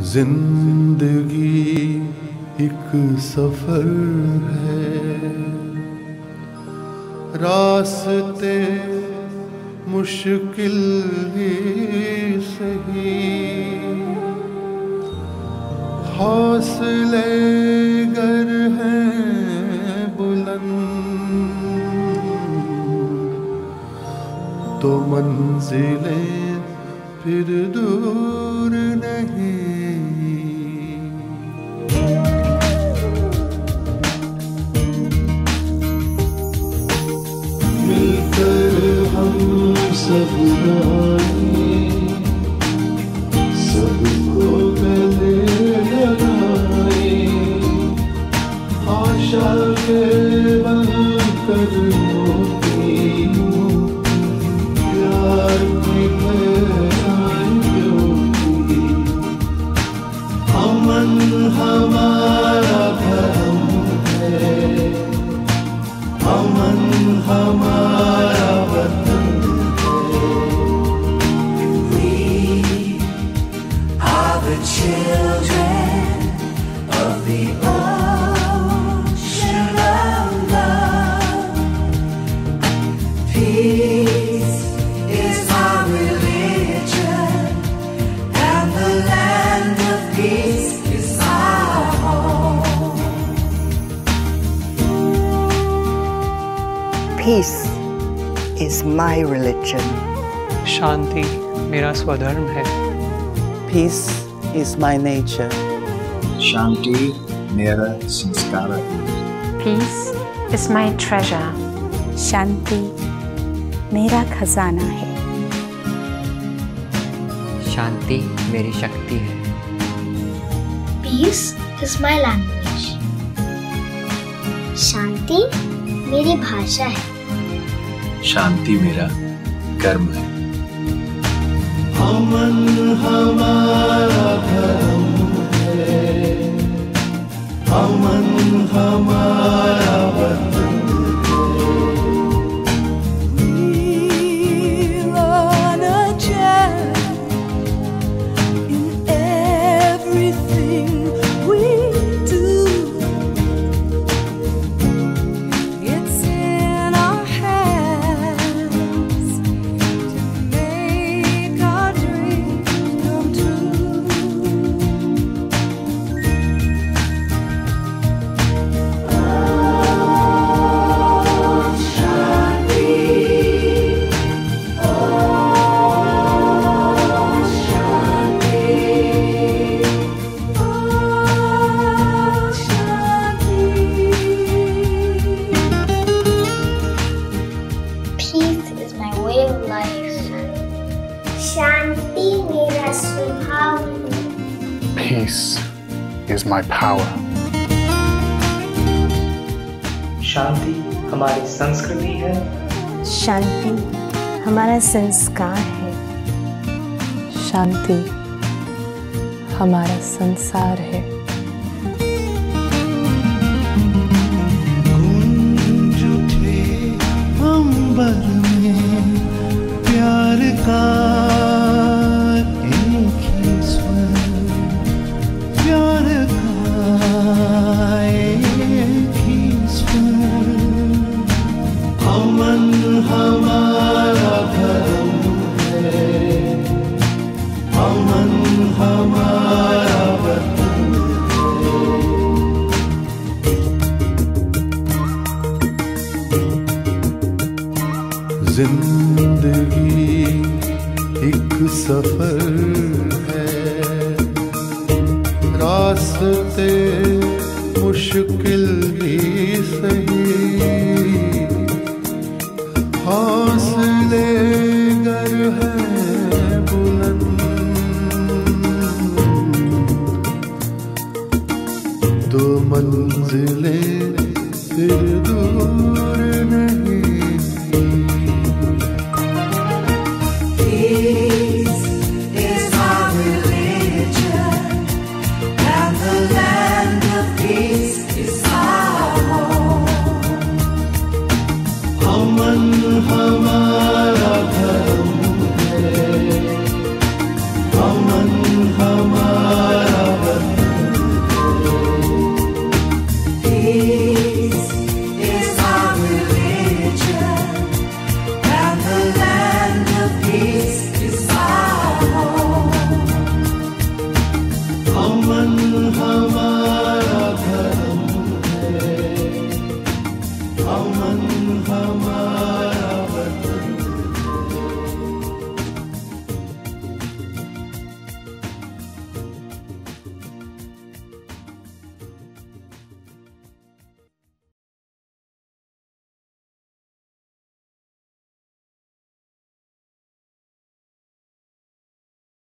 जिंदगी एक सफर है, रास्ते मुश्किल ही सही, हौसले गर हैं बुलंद तो मंजिलें फिर दूर नहीं। मिलकर हम सब गाएं, सबको गले लगाएं, आशा के बनकर मोती प्यार की अमन हमारा धर्म है, अमन हमारा वतन है। We are the children of the ocean of love. Peace is our religion, and the land of peace is our home. Peace is my religion. शांति मेरा स्वधर्म है। Peace is my nature. शांति मेरा संस्कार है। Peace is my treasure. शांति मेरा खजाना है। शांति मेरी शक्ति है। Peace is my language. शांति मेरी भाषा है। शांति मेरा कर्म है। अमन हमारा धर्म है, अमन हमारा वतन शांति मेरा स्वभाव है। Peace is my power. शांति हमारी संस्कृति है। शांति हमारा संस्कार है। शांति हमारा संसार है। गूंज उठे अंबर में प्यार का एक ही स्वर, प्यार का एक ही स्वर। अमन हमारा धर्म है, अमन हमारा वतन है। जिंदगी एक सफर है, रास्ते मुश्किल ही सही, हौसले गर हैं बुलंद तो मंजिलें फिर दूर